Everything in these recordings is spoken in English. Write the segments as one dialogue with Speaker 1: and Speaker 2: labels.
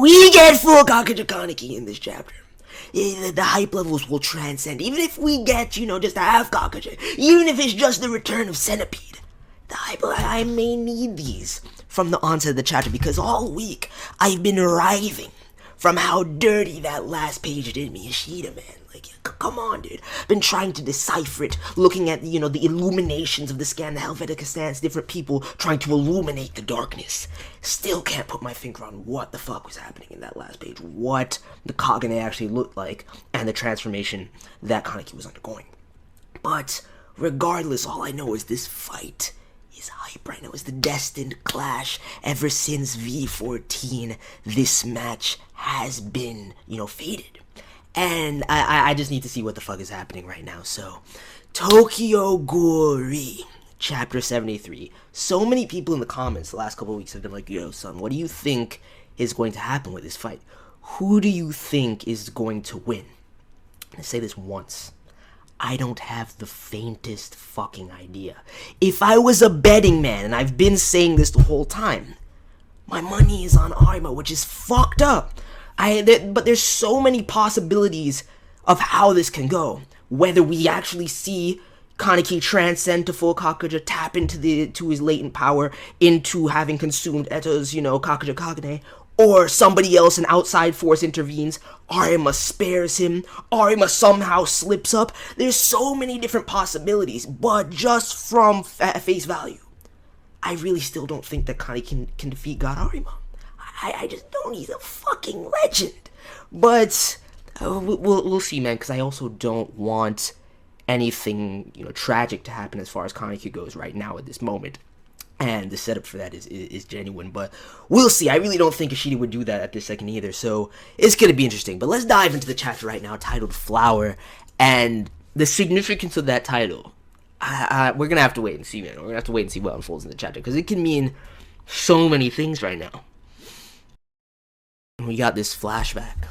Speaker 1: we get full Kakuja Kaneki in this chapter, the hype levels will transcend. Even if we get, just a half Kakuja, even if it's just the return of Centipede, the hype, I may need these from the onset of the chapter, because all week I've been writhing from how dirty that last page did me, Ishida, man. Like, come on, dude. Been trying to decipher it, looking at, the illuminations of the scan, the Helvetica stance, different people trying to illuminate the darkness. Still can't put my finger on what the fuck was happening in that last page, what the Kagane actually looked like, and the transformation that Kaneki was undergoing. But regardless, all I know is this fight is hype right now. It's the destined clash. Ever since V14, this match has been, fated. And I just need to see what the fuck is happening right now. So, Tokyo Ghoul, Chapter 73. So many people in the comments the last couple of weeks have been like, yo, son, what do you think is going to happen with this fight? Who do you think is going to win? I say this once. I don't have the faintest fucking idea. If I was a betting man, and I've been saying this the whole time, my money is on ARIMA, which is fucked up. But there's so many possibilities of how this can go. Whether we actually see Kaneki transcend to full Kakuja, tap into his latent power, into having consumed Eto's, Kakuja Kagane, or somebody else, an outside force intervenes, ARIMA spares him, ARIMA somehow slips up. There's so many different possibilities, but just from face value, I really still don't think that Kaneki can defeat God ARIMA. I just don't. He's a fucking legend. But we'll see, man, because I also don't want anything, tragic to happen as far as Kaneki goes right now at this moment. And the setup for that is genuine, but we'll see. I really don't think Ishida would do that at this second either, so it's going to be interesting. But let's dive into the chapter right now, titled Flower, and the significance of that title. We're going to have to wait and see, man. We're going to have to wait and see what unfolds in the chapter, because it can mean so many things right now. We got this flashback.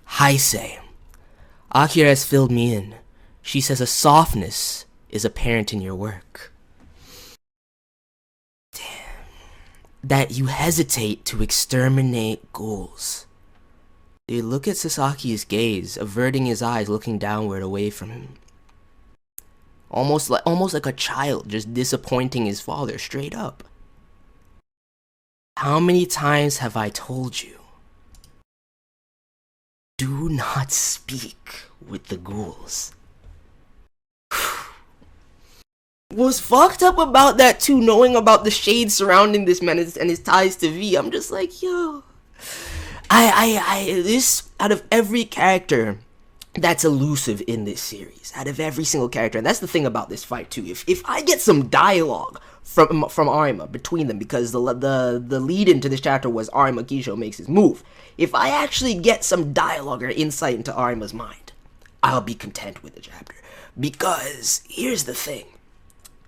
Speaker 1: Heisei. Akira has filled me in. She says a softness is apparent in your work. That you hesitate to exterminate ghouls. They look at Sasaki's gaze, averting his eyes, looking downward away from him. Almost like a child just disappointing his father straight up. How many times have I told you? Do not speak with the ghouls. Was fucked up about that too, knowing about the shade surrounding this man and his ties to V. I'm just like, yo, this, out of every character that's elusive in this series, out of every single character, and that's the thing about this fight too. If I get some dialogue from ARIMA between them, because the lead into this chapter was ARIMA Gisho makes his move. If I actually get some dialogue or insight into ARIMA's mind, I'll be content with the chapter. Because here's the thing.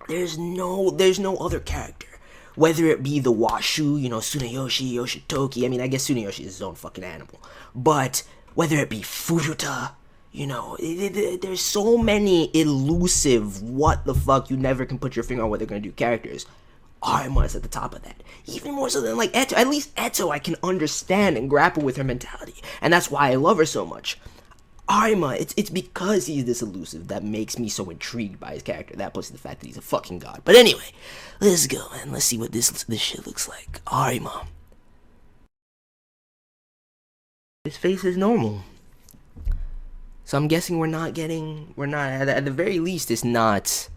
Speaker 1: There's no other character, whether it be the Washu, Tsunayoshi, Yoshitoki. I mean, I guess Tsunayoshi is his own fucking animal. But whether it be Furuta, there's so many elusive, what the fuck, you never can put your finger on what they're gonna do characters. ARIMA is at the top of that. Even more so than like Eto. At least Eto I can understand and grapple with her mentality. And that's why I love her so much. ARIMA, it's because he's this elusive that makes me so intrigued by his character. That plus the fact that he's a fucking god. But anyway, let's go and let's see what this shit looks like. ARIMA. His face is normal. So I'm guessing we're not at the very least it's not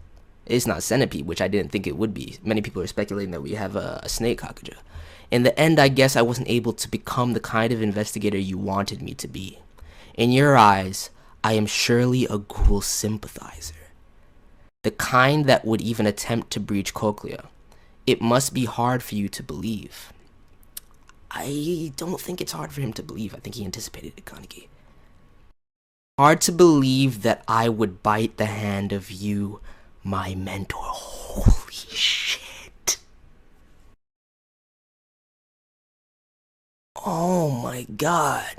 Speaker 1: Centipede, which I didn't think it would be. Many people are speculating that we have a snake Kakuja. In the end, I guess I wasn't able to become the kind of investigator you wanted me to be. In your eyes, I am surely a ghoul sympathizer. The kind that would even attempt to breach Cochlea. It must be hard for you to believe. I don't think it's hard for him to believe. I think he anticipated it, Kaneki. Hard to believe that I would bite the hand of you, my mentor. Holy shit. Oh my god.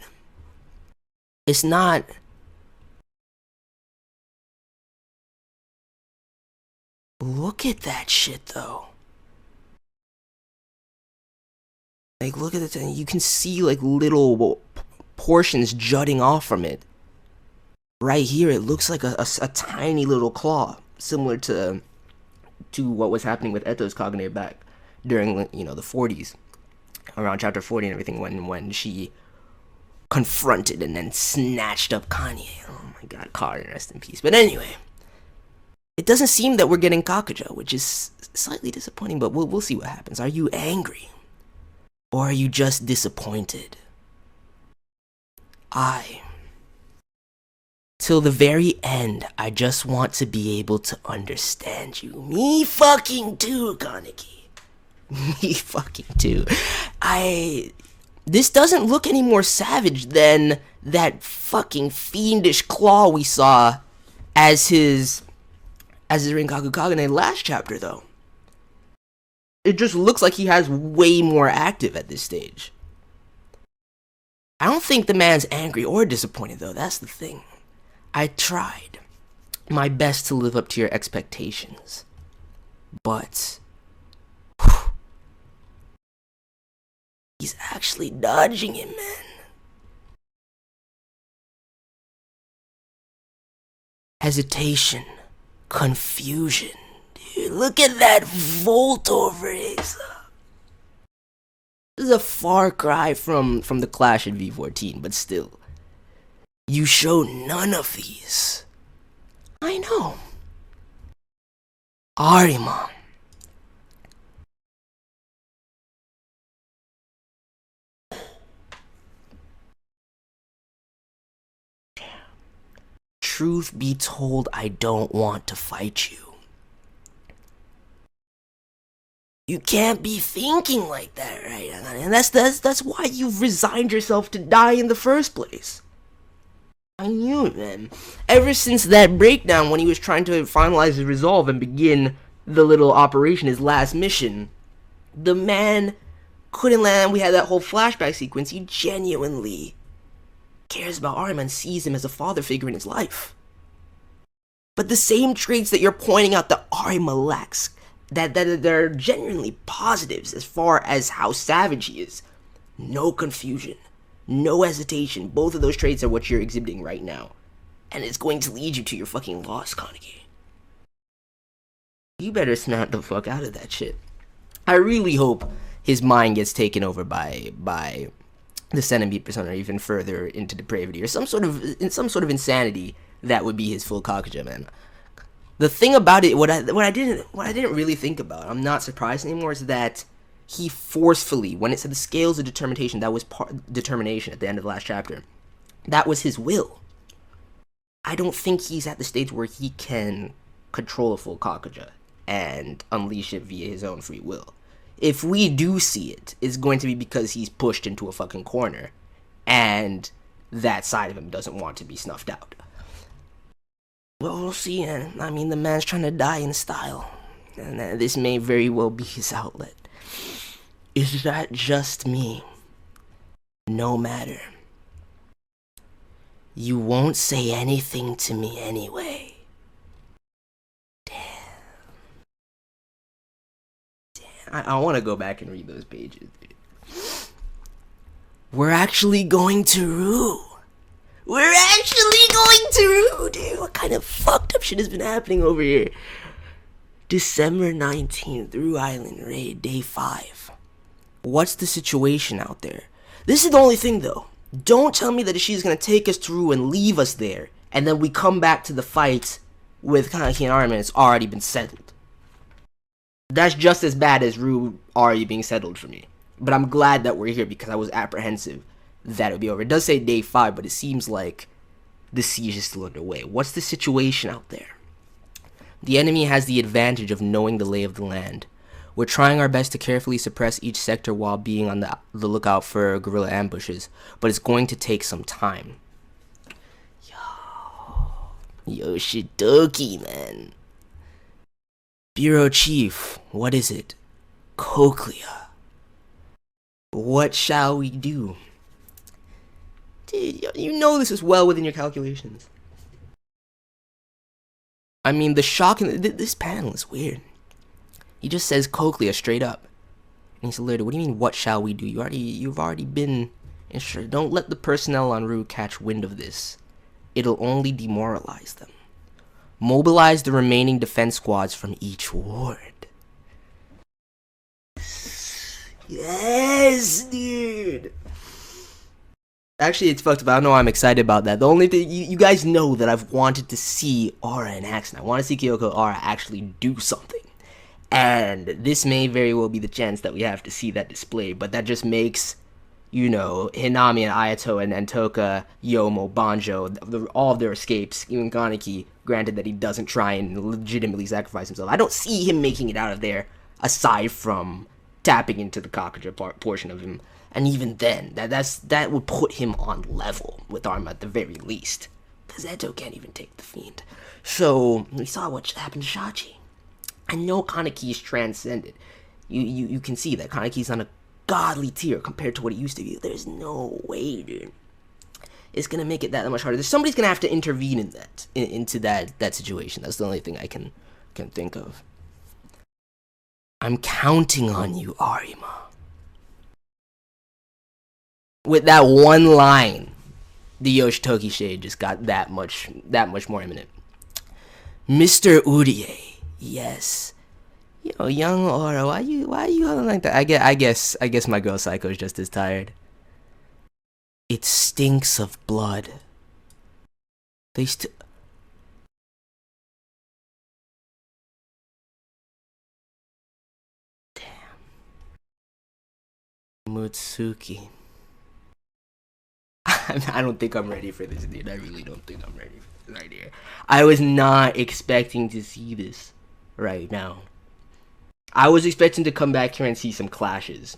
Speaker 1: It's not... Look at that shit, though. Like, look at it, you can see, like, little portions jutting off from it. Right here, it looks like a tiny little claw, similar to what was happening with Eto's Kagane back during, you know, the 40s, around chapter 40 and everything, when she confronted and then snatched up Kanye. Oh my god, Karin, rest in peace. But anyway, it doesn't seem that we're getting Kakuja, which is slightly disappointing, but we'll see what happens. Are you angry? Or are you just disappointed? Till the very end, I just want to be able to understand you. Me fucking too, Kaneki. Me fucking too. This doesn't look any more savage than that fucking fiendish claw we saw as his Rinkaku Kagane last chapter, though. It just looks like he has way more active at this stage. I don't think the man's angry or disappointed, though. That's the thing. I tried my best to live up to your expectations, but he's actually dodging it, man. Hesitation, confusion. Dude, look at that volt over his. This is a far cry from the Clash in V14, but still. You show none of these. I know. Arima. Truth be told, I don't want to fight you. You can't be thinking like that, right? And that's why you've resigned yourself to die in the first place. I knew it, man. Ever since that breakdown when he was trying to finalize his resolve and begin the little operation, his last mission, the man couldn't land. We had that whole flashback sequence. He genuinely cares about Arima and sees him as a father figure in his life. But the same traits that you're pointing out that Arima lacks, that they're genuinely positives as far as how savage he is. No confusion. No hesitation. Both of those traits are what you're exhibiting right now. And it's going to lead you to your fucking loss, Kaneki. You better snap the fuck out of that shit. I really hope his mind gets taken over by the Centipede persona, or even further into depravity, or some sort of insanity that would be his full Kakuja, man. The thing about it, what I didn't really think about, I'm not surprised anymore, is that he forcefully, when it said the scales of determination, that was determination at the end of the last chapter. That was his will. I don't think he's at the stage where he can control a full Kakuja and unleash it via his own free will. If we do see it, it's going to be because he's pushed into a fucking corner, and that side of him doesn't want to be snuffed out. Well, we'll see. I mean, the man's trying to die in style, and this may very well be his outlet. Is that just me? No matter. You won't say anything to me anyway. Damn. I want to go back and read those pages, dude. We're actually going to Rue. We're actually going to Rue, dude. What kind of fucked up shit has been happening over here? December 19th, Rue Island raid, day 5. What's the situation out there? This is the only thing, though. Don't tell me that she's gonna take us to Rue and leave us there, and then we come back to the fight with Kaneki and Arima and it's already been settled. That's just as bad as Rue already being settled for me. But I'm glad that we're here because I was apprehensive that it would be over. It does say day 5, but it seems like the siege is still underway. What's the situation out there? The enemy has the advantage of knowing the lay of the land. We're trying our best to carefully suppress each sector while being on the lookout for guerrilla ambushes, but it's going to take some time. Yoshidoki, man. Bureau Chief, what is it? Cochlea. What shall we do? Dude, you know this is well within your calculations. I mean, the shock in this panel is weird. He just says Cochlea straight up.
Speaker 2: And he's alerted. What do you mean, what shall we do? You've already been instructed. Don't let the personnel en route catch wind of this. It'll only demoralize them. Mobilize the remaining defense squads from each ward.
Speaker 1: Yes, dude.
Speaker 2: Actually, it's fucked up. I don't know why I'm excited about that. The only thing, you guys know that I've wanted to see Aura in action. I want to see Kyoko Aura actually do something. And this may very well be the chance that we have to see that display. But that just makes, you know, Hinami and Ayato and Toka, Yomo, Banjo, all of their escapes, even Kaneki, granted that he doesn't try and legitimately sacrifice himself. I don't see him making it out of there, aside from tapping into the Kakuja portion of him. And even then, that would put him on level with Arma at the very least. Because Eto can't even take the Fiend. So, we saw what happened to Shachi. I know Kaneki is transcended. You can see that Kaneki's on a godly tier compared to what it used to be. There's no way, dude. It's gonna make it that much harder. Somebody's gonna have to intervene in into that situation. That's the only thing I can think of. I'm counting on you, Arima. With that one line, the Yoshitoki shade just got that much more imminent. Mr. Urie, yes. Yo, young Aura, why you yelling like that? I guess my girl Psycho is just as tired. It stinks of blood. Damn. Mutsuki. I don't think I'm ready for this, dude. I really don't think I'm ready for this right here. I was not expecting to see this right now. I was expecting to come back here and see some clashes.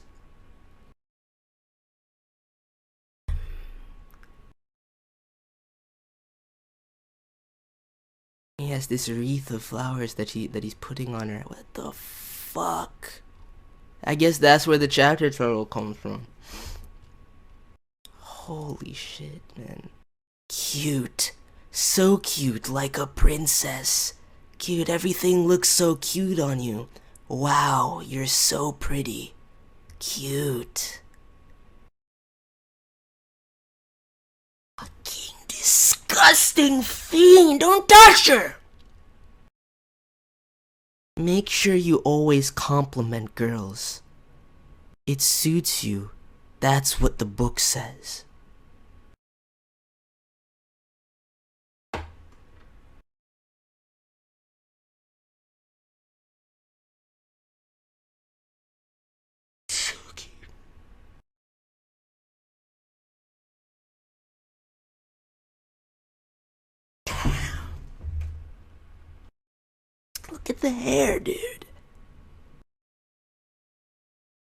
Speaker 2: He has this wreath of flowers that he's putting on her. What the fuck? I guess that's where the chapter title comes from. Holy shit, man. Cute. So cute, like a princess. Cute, everything looks so cute on you. Wow, you're so pretty. Cute. Fucking disgusting fiend! Don't touch her! Make sure you always compliment girls. It suits you. That's what the book says. Look at the hair, dude.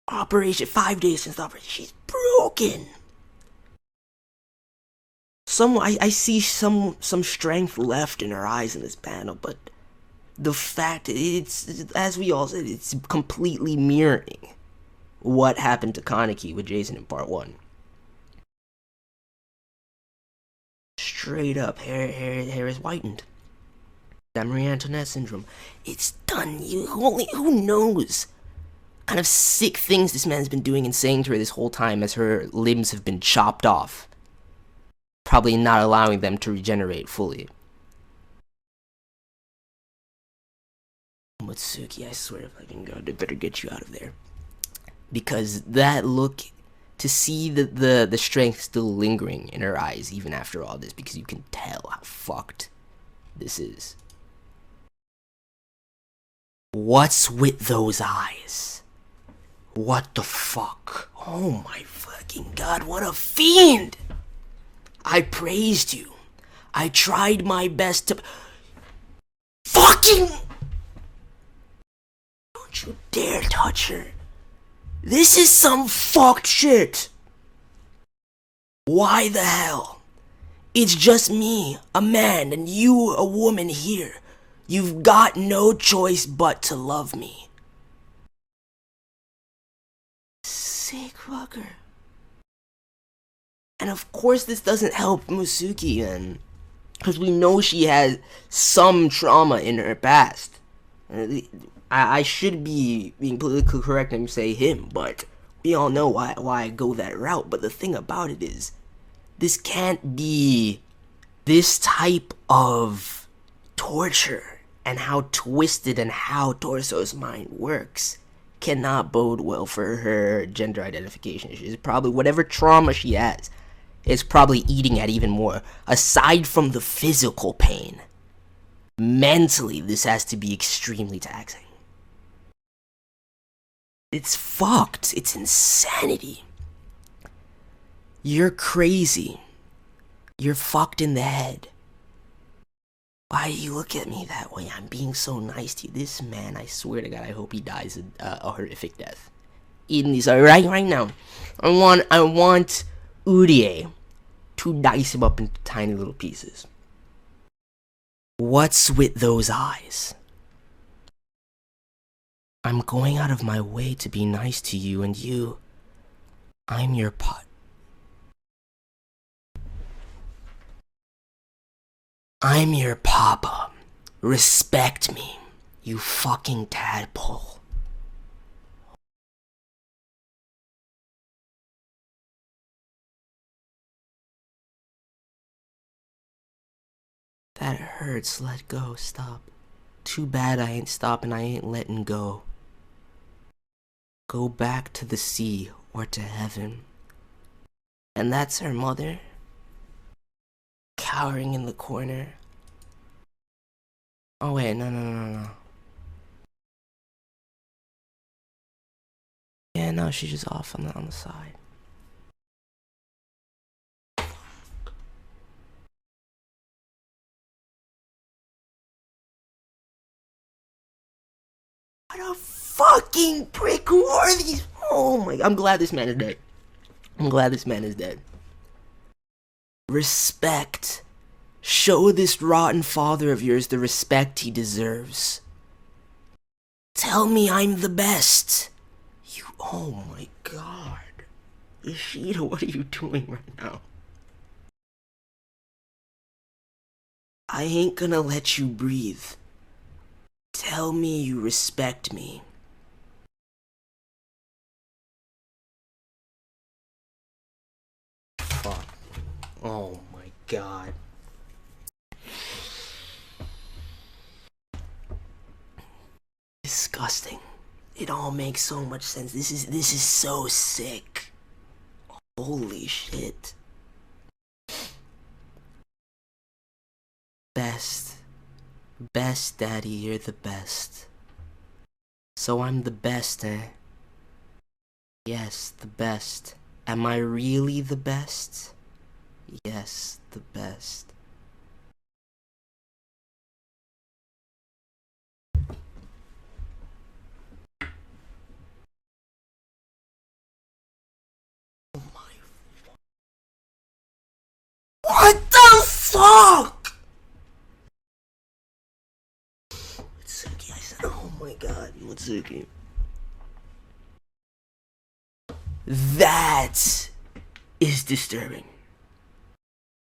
Speaker 2: Operation, 5 days since the operation. She's broken. I see some strength left in her eyes in this panel, but the fact it's as we all said, it's completely mirroring what happened to Kaneki with Jason in part 1. Straight up, hair is whitened. That Marie Antoinette syndrome. It's done. Who knows? Kind of sick things this man's been doing and saying to her this whole time as her limbs have been chopped off. Probably not allowing them to regenerate fully. Mitsuki, I swear if I can go, they better get you out of there. Because that look, to see the strength still lingering in her eyes even after all this, because you can tell how fucked this is. What's with those eyes? What the fuck? Oh my fucking god, what a fiend! I praised you. I tried my best to... Fucking... Don't you dare touch her. This is some fucked shit. Why the hell? It's just me, a man, and you, a woman here. You've got no choice but to love me. Sick fucker. And of course this doesn't help Mitsuki, then. Because we know she has some trauma in her past. I should be being politically correct and say him, but we all know why I go that route. But the thing about it is, this can't be this type of torture, and how twisted and how Torso's mind works cannot bode well for her gender identification issues. Probably whatever trauma she has is probably eating at even more. Aside from the physical pain, mentally this has to be extremely taxing. It's fucked. It's insanity. You're crazy. You're fucked in the head. Why do you look at me that way? I'm being so nice to you. This man, I swear to God, I hope he dies a horrific death. In this, right now, I want Urie to dice him up into tiny little pieces. What's with those eyes? I'm going out of my way to be nice to you, and I'm your pot. I'm your papa. Respect me, you fucking tadpole. That hurts. Let go. Stop. Too bad I ain't stopping. I ain't letting go. Go back to the sea or to heaven. And that's her mother, cowering in the corner. Oh wait, no. Yeah, no, she's just off on the side. What a fucking prick! Who are these? Oh my! I'm glad this man is dead. I'm glad this man is dead. Respect. Show this rotten father of yours the respect he deserves. Tell me I'm the best. You, oh my God. Ishida, what are you doing right now? I ain't gonna let you breathe. Tell me you respect me. Fuck. Oh my God. Disgusting. It all makes so much sense. This is so sick. Holy shit. Best daddy, you're the best. So I'm the best, eh? Yes, the best. Am I really the best? Yes, the best. Oh my. What the fuck? Mitsuki, I said, oh my God, Mitsuki. That is disturbing.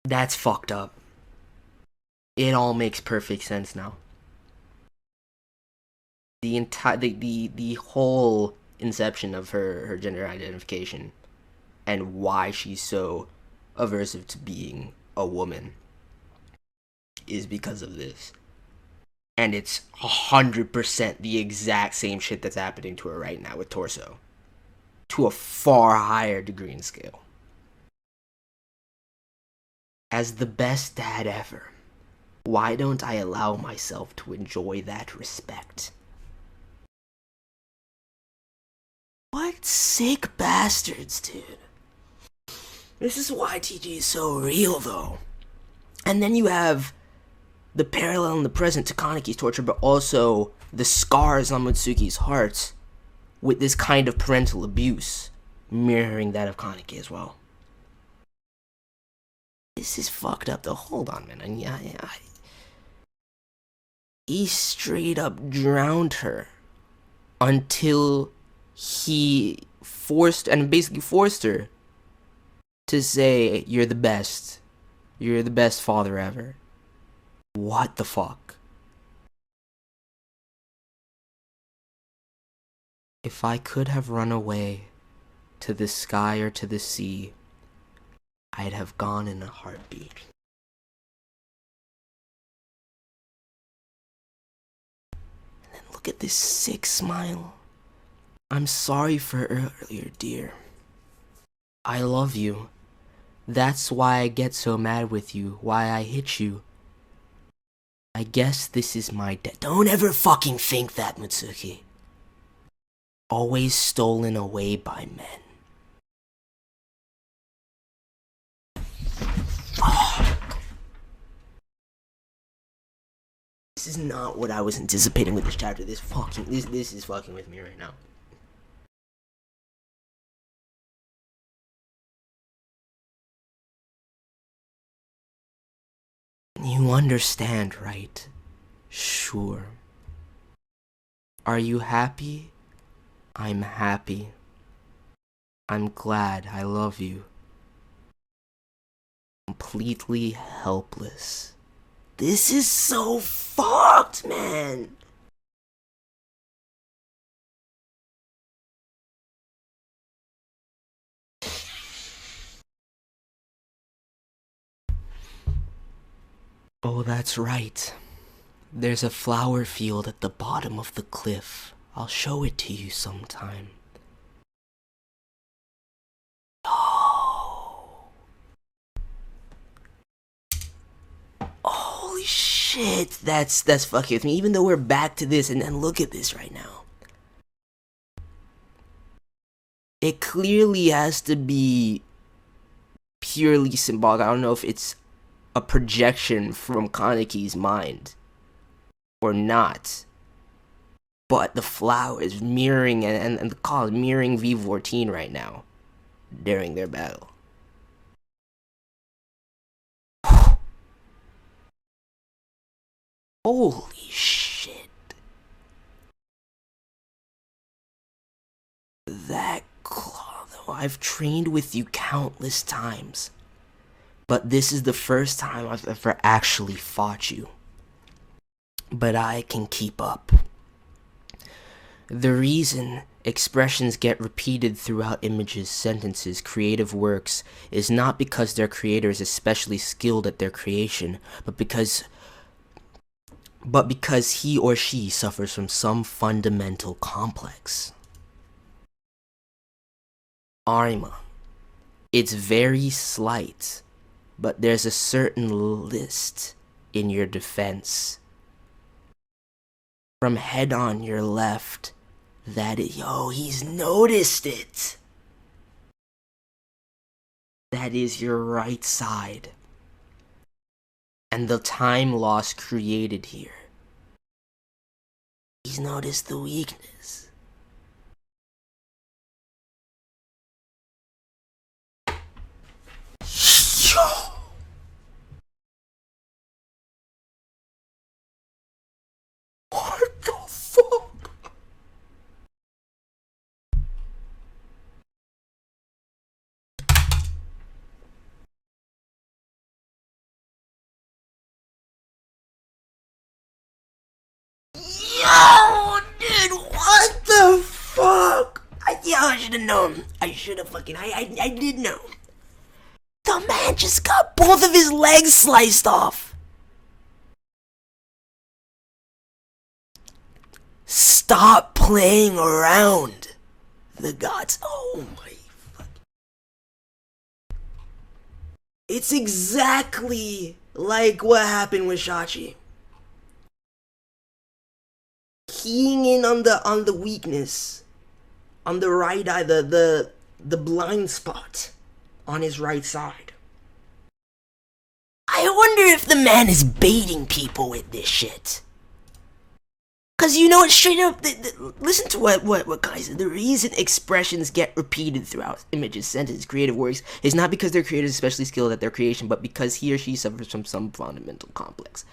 Speaker 2: That's fucked up. It all makes perfect sense now. The entire the whole inception of her gender identification and why she's so aversive to being a woman is because of this. And it's 100% the exact same shit that's happening to her right now with Torso. To a far higher degree and scale. As the best dad ever, why don't I allow myself to enjoy that respect? What sick bastards, dude. This is why TG is so real, though. And then you have the parallel in the present to Kaneki's torture, but also the scars on Mutsuki's heart with this kind of parental abuse mirroring that of Kaneki as well. This is fucked up though. Hold on, man. He straight up drowned her until he basically forced her to say, you're the best. You're the best father ever. What the fuck? If I could have run away to the sky or to the sea, I'd have gone in a heartbeat. And then look at this sick smile. I'm sorry for earlier, dear. I love you. That's why I get so mad with you, why I hit you. I guess this is my debt. Don't ever fucking think that, Mitsuki. Always stolen away by men. This is not what I was anticipating with this chapter. This is fucking with me right now. You understand, right? Sure. Are you happy? I'm happy. I'm glad. I love you. Completely helpless. This is so fucked, man. Oh, that's right. There's a flower field at the bottom of the cliff. I'll show it to you sometime. Oh. Holy shit. That's fucking with me. Even though we're back to this, and look at this right now. It clearly has to be purely symbolic. I don't know if it's a projection from Kaneki's mind or not, but the flower is mirroring and the call is mirroring V14 right now during their battle. Holy shit. That claw, though, I've trained with you countless times, but this is the first time I've ever actually fought you. But I can keep up. The reason expressions get repeated throughout images, sentences, creative works is not because their creator is especially skilled at their creation, but because he or she suffers from some fundamental complex. Arima. It's very slight, but there's a certain list in your defense. From head on your left, that is, yo, he's noticed it. That is your right side. And the time loss created here. He's noticed the weakness. Yo! What the fuck? Yo, dude, what the fuck? I should have known. I should have fucking, I did know. The man just got both of his legs sliced off. Stop playing around. The gods. Oh my fuck. It's exactly like what happened with Shachi. Keying in on the weakness. On the right eye, the blind spot on his right side. I wonder if the man is baiting people with this shit. Cause you know what, straight up, listen to what guys said. The reason expressions get repeated throughout images, sentences, creative works is not because their creator is especially skilled at their creation, but because he or she suffers from some fundamental complex.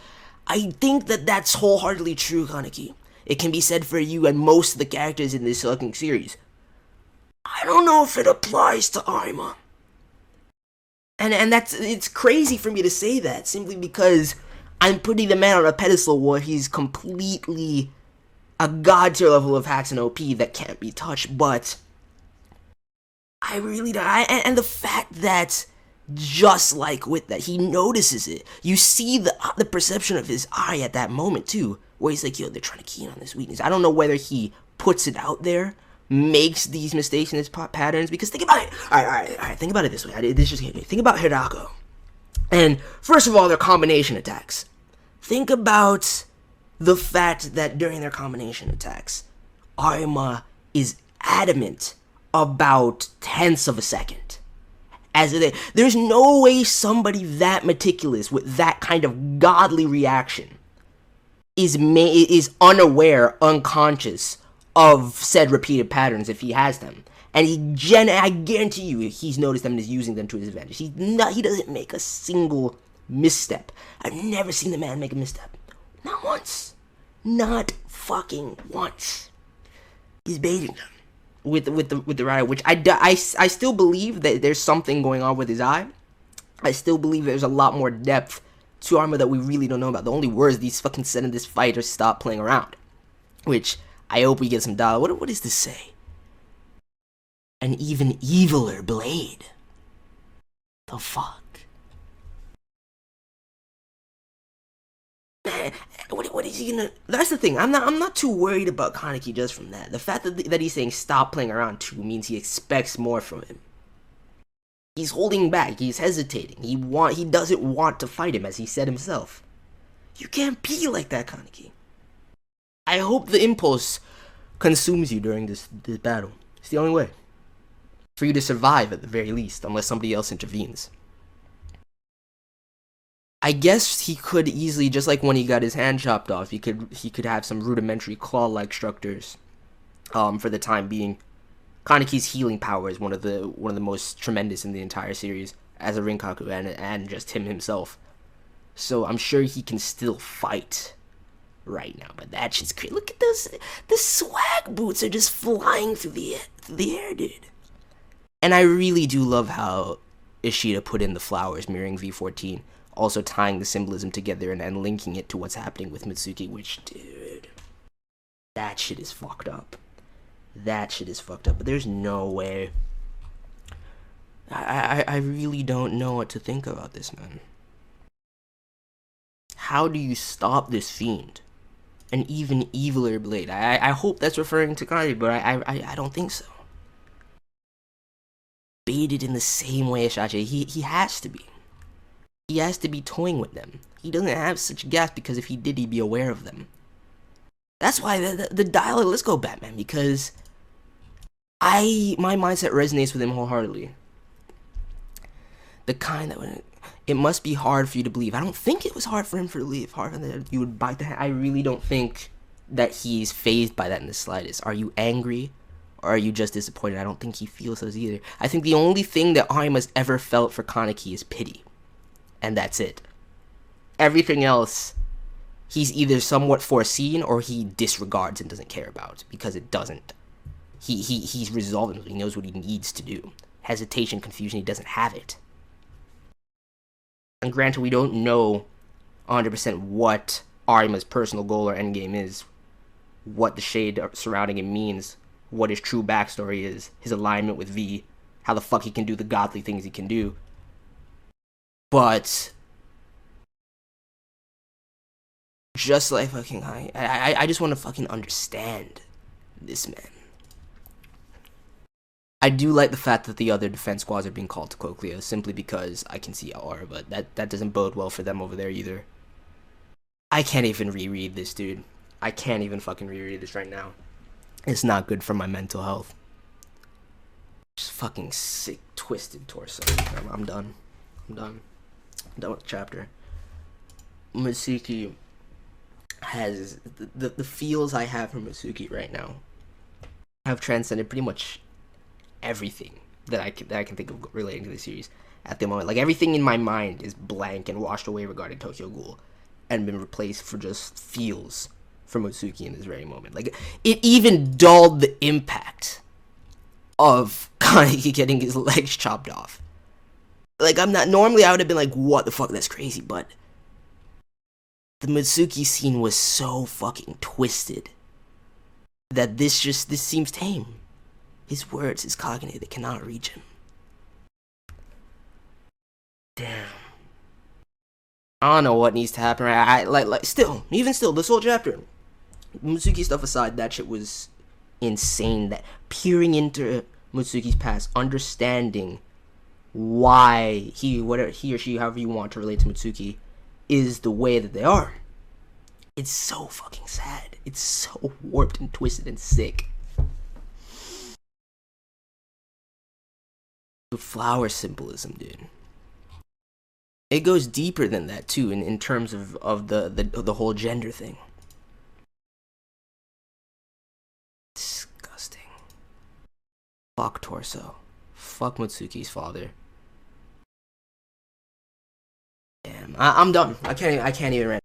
Speaker 2: I think that's wholeheartedly true, Kaneki. It can be said for you and most of the characters in this fucking series. I don't know if it applies to Arima. And it's crazy for me to say that simply because I'm putting the man on a pedestal where he's completely a god tier level of hacks and OP that can't be touched, but I really don't. And the fact that, just like with that, he notices it. You see the perception of his eye at that moment too, where he's like, yo, they're trying to key in on this weakness. I don't know whether he puts it out there, makes these mistakes in his patterns, because think about it. All right, think about it this way. This just hit me. Think about Hirako. And first of all, their combination attacks. Think about the fact that during their combination attacks, Arima is adamant about tenths of a second. There's no way somebody that meticulous with that kind of godly reaction is unaware, unconscious of said repeated patterns if he has them. And I guarantee you, he's noticed them and is using them to his advantage. He doesn't make a single misstep. I've never seen the man make a misstep. Not once. Not fucking once. He's baiting them with the rider, which I still believe that there's something going on with his eye. I still believe there's a lot more depth to Arima that we really don't know about. The only words these fucking said in this fight are stop playing around. Which I hope we get some dialogue. What does this say? An even eviler blade. The fuck? What is he gonna? That's the thing. I'm not too worried about Kaneki just from that. The fact that he's saying stop playing around too means he expects more from him. He's holding back. He's hesitating. He doesn't want to fight him, as he said himself. You can't be like that, Kaneki. I hope the impulse consumes you during this battle. It's the only way for you to survive, at the very least, unless somebody else intervenes. I guess he could easily, just like when he got his hand chopped off, he could have some rudimentary claw-like structures. For the time being, Kaneki's healing power is one of the most tremendous in the entire series as a Rinkaku and just him himself. So I'm sure he can still fight right now, but that's just crazy. Look at those. The swag boots are just flying through the air, dude. And I really do love how Ishida put in the flowers mirroring V14. Also tying the symbolism together and linking it to what's happening with Mitsuki, which, dude, that shit is fucked up. That shit is fucked up, but there's no way. I really don't know what to think about this, man. How do you stop this fiend? An even eviler blade. I hope that's referring to Kaneki, but I don't think so. Baited in the same way as Shachi. He has to be. He has to be toying with them. He doesn't have such gas because if he did, he'd be aware of them. That's why the dialogue, let's go Batman, because my mindset resonates with him wholeheartedly. The kind that it must be hard for you to believe. I don't think it was hard for him to believe. Hard for that you would bite the hand. I really don't think that he's fazed by that in the slightest. Are you angry? Or are you just disappointed? I don't think he feels those either. I think the only thing that Arima's ever felt for Kaneki is pity. And that's it. Everything else, he's either somewhat foreseen or he disregards and doesn't care about because it doesn't. He's resolved it. He knows what he needs to do. Hesitation, confusion, he doesn't have it. And granted, we don't know 100% what Arima's personal goal or endgame is, what the shade surrounding him means, what his true backstory is, his alignment with V, how the fuck he can do the godly things he can do. But just like fucking I just want to fucking understand this man. I do like the fact that the other defense squads are being called to Coclea simply because I can see Aura, but that doesn't bode well for them over there either. I can't even reread this, dude. I can't even fucking reread this right now. It's not good for my mental health. Just fucking sick, twisted torso. I'm done. I'm done with the chapter. Mitsuki has the feels I have for Mitsuki right now have transcended pretty much everything that I can think of relating to the series at the moment. Like, everything in my mind is blank and washed away regarding Tokyo Ghoul and been replaced for just feels for Mitsuki in this very moment. Like, it even dulled the impact of Kaneki getting his legs chopped off. Like, normally I would have been like, what the fuck, that's crazy, but the Mitsuki scene was so fucking twisted that this seems tame. His words, his cognitive, they cannot reach him. Damn. I don't know what needs to happen. Even still, this whole chapter, Mitsuki stuff aside, that shit was insane. That peering into Mitsuki's past, understanding why he or she, however you want to relate to Mitsuki, is the way that they are. It's so fucking sad. It's so warped and twisted and sick. The flower symbolism, dude. It goes deeper than that too, in terms of the whole gender thing. Disgusting. Fuck Torso. Fuck Mitsuki's father. Damn, I'm done. I can't even rant.